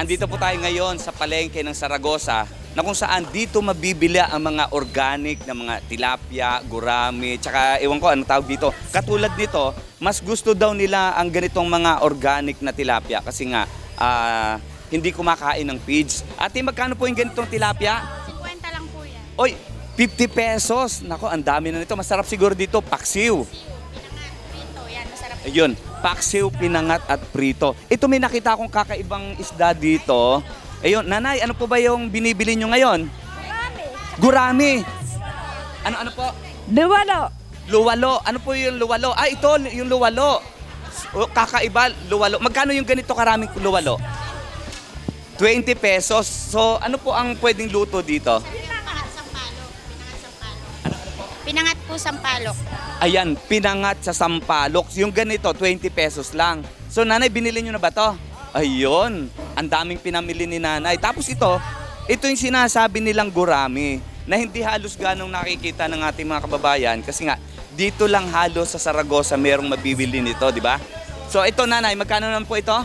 Andito po tayo ngayon sa palengke ng Saragosa na kung saan dito mabibili ang mga organic na mga tilapia, gurami, tsaka ewan ko anong tawag dito. Katulad nito, mas gusto daw nila ang ganitong mga organic na tilapia kasi nga hindi kumakain ng feeds. Ate, magkano po yung ganitong tilapia? 50 lang po yan. Oy, 50 pesos. Nako, ang dami na nito. Masarap siguro dito, paksiw. Pinangat, prito, yan, masarap. Ayun, paksiw, pinangat at prito. Ito may nakita akong kakaibang isda dito. Ayun, nanay, ano po ba yung binibili nyo ngayon? Gurami. Ano po? Duwalo. Luwalo. Ano po yung luwalo? Ah, ito, yung luwalo. Kakaiba, luwalo. Magkano yung ganito karaming luwalo? 20 pesos. So, ano po ang pwedeng luto dito? Pinangat, sampalok. Pinangat, sampalok. Pinangat po, sampalok. Ayan, pinangat sa sampalok. Yung ganito, 20 pesos lang. So, nanay, binili nyo na ba to? Ayun, ang daming pinamili ni nanay. Tapos ito yung sinasabi nilang gurami na hindi halos ganong nakikita ng ating mga kababayan kasi nga, dito lang halos sa Saragosa merong mabibili nito, di ba? So, ito nanay, magkano naman po ito?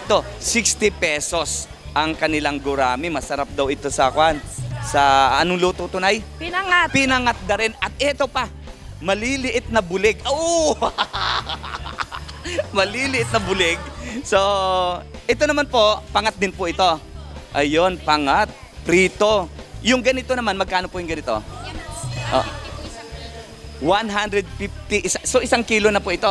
Ito, 60 pesos ang kanilang gurami. Masarap daw ito sa kwan. Sa anong luto to, nay? Pinangat. Pinangat na rin. At ito pa, maliliit na bulig. Oh! Maliliit na bulig. So, ito naman po, pangat din po ito. Ayun, pangat, prito. Yung ganito naman, magkano po yung ganito? Yan po, Ah. 50 po isang 150. kilo. So, isang kilo na po ito.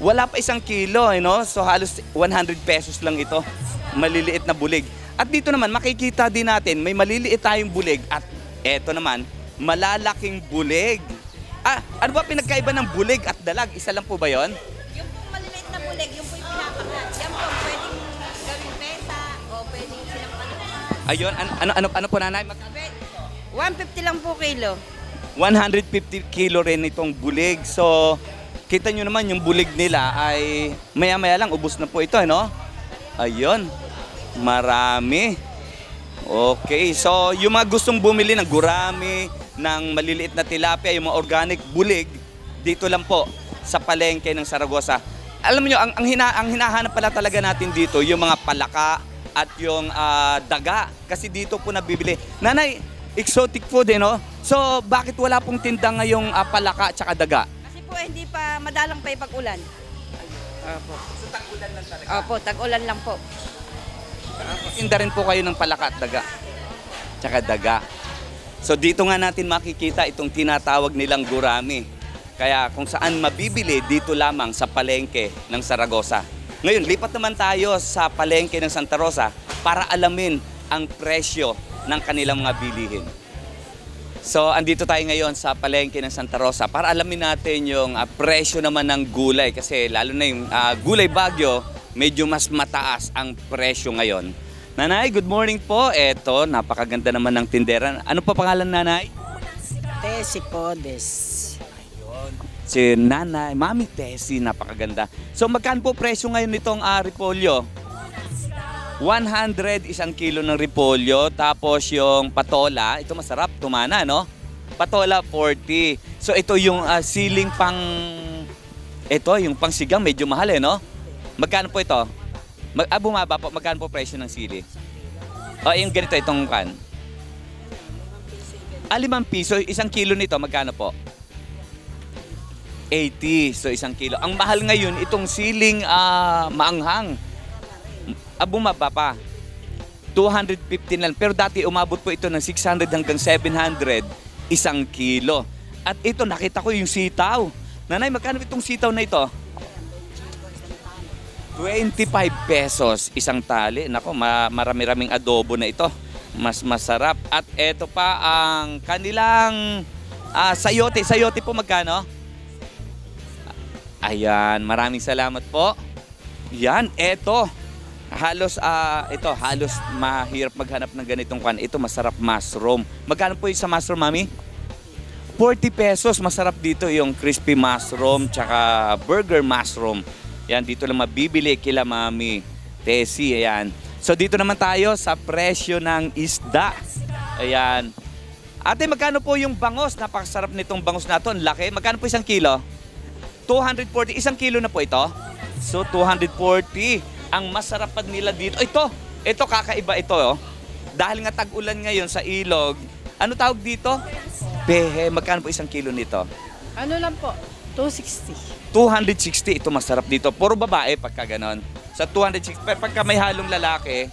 Wala pa isang kilo, no? So, halos 100 pesos lang ito. Maliliit na bulig. At dito naman, makikita din natin, may maliliit tayong bulig. At eto naman, malalaking bulig. Ah, ano ba pinagkaiba ng bulig at dalag? Isa lang po ba yon? Yung pong maliliit na bulig, yung po yung pinapakat. Yan po, pwedeng gawing pesa o pwedeng sinampalukan. Ayun, ano po nanay? 150 lang po kilo. 150 kilo rin itong bulig. So, kita nyo naman yung bulig nila ay maya-maya lang, ubos na po ito, no? Ayun, marami. Okay, so yung mga gustong bumili ng gurami, ng maliliit na tilapia, yung mga organic bulig, dito lang po sa palengke ng Saragosa. Alam niyo, ang hinahanap pala talaga natin dito, yung mga palaka at yung daga. Kasi dito po nabibili. Nanay, exotic food no? So, bakit wala pong tinda ngayong palaka at saka daga? Kasi po hindi pa madalang pa yung pag-ulan. Opo. So, tag-ulan lang talaga. Opo, tag-ulan lang po. Tinda rin po kayo ng palaka at daga. Tsaka daga. So, dito nga natin makikita itong tinatawag nilang gurami. Kaya kung saan mabibili, dito lamang sa palengke ng Saragosa. Ngayon, lipat naman tayo sa palengke ng Santa Rosa para alamin ang presyo ng kanilang mga bilihin. So, andito tayo ngayon sa palengke ng Santa Rosa para alamin natin yung presyo naman ng gulay. Kasi lalo na yung gulay Baguio, medyo mas mataas ang presyo ngayon. Nanay, good morning po. Eto, napakaganda naman ng tindera. Ano pa pangalan, nanay? Tesi Podes. Si nanay, Mami Tessie, napakaganda. So, magkano po presyo ngayon nitong repolyo? 100 isang kilo ng repolyo. Tapos yung patola, ito masarap, tumana, no? Patola, 40. So, ito yung siling pang... Ito, yung pang sigang, medyo mahal, no? Magkano po ito? Bumaba po, magkano po presyo ng sili? O, yung ganito, itong kan? 5 piso, isang kilo nito, magkano po? 80, so isang kilo. Ang mahal ngayon, itong siling maanghang. Bumaba pa. 250 lang. Pero dati umabot po ito ng 600 hanggang 700 isang kilo. At ito, nakita ko yung sitaw. Nanay, magkano itong sitaw na ito? 25 pesos isang tali. Nako, marami-raming adobo na ito. Mas masarap. At ito pa ang kanilang sayote. Sayote po magkano? Ayan, maraming salamat po. Yan, ito. Halos mahirap maghanap ng ganitong kan. Ito masarap mushroom. Magkano po yung sa mushroom, mami? 40 pesos. Masarap dito yung crispy mushroom tsaka burger mushroom. Yan, dito lang mabibili kila Mami Tessie. Ayan. So dito naman tayo sa presyo ng isda. Ayan. Ate, magkano po yung bangos? Napakasarap nitong bangos na ito. Ang laki. Magkano po isang kilo? 240. Isang kilo na po ito. So 240. Ang masarap pa nila dito, ito kakaiba ito. Oh. Dahil nga tag-ulan ngayon sa ilog, ano tawag dito? Pehe. Magkano po isang kilo nito? Ano lang po? 260. 260. Ito masarap dito. Puro babae pagka ganon. Sa 260. Pero pagka may halong lalaki,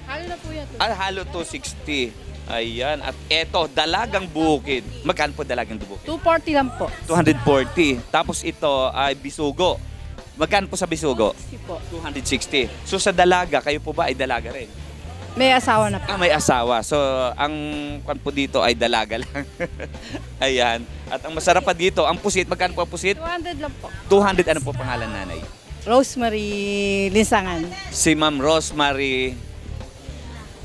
Halo na po yan. halo 260. Ayan. At eto, dalagang bukid. Magkano po dalagang bukid? 240 lang po. 240. Tapos ito ay bisugo. Magkano po sa bisugo? 60 po. 260. So sa dalaga, kayo po ba ay dalaga rin? May asawa na po. May asawa. So ang kwan po dito ay dalaga lang. Ayan. At ang masarap pa dito, ang pusit. Magkano po ang pusit? 200 lang po. 200. Ano po pangalan nanay? Rosemary Linsangan. Si Ma'am Rosemary.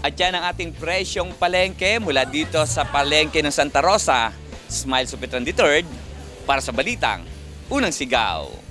At yan ang ating presyong palengke mula dito sa palengke ng Santa Rosa. Smile Supetran III para sa Balitang Unang Sigaw.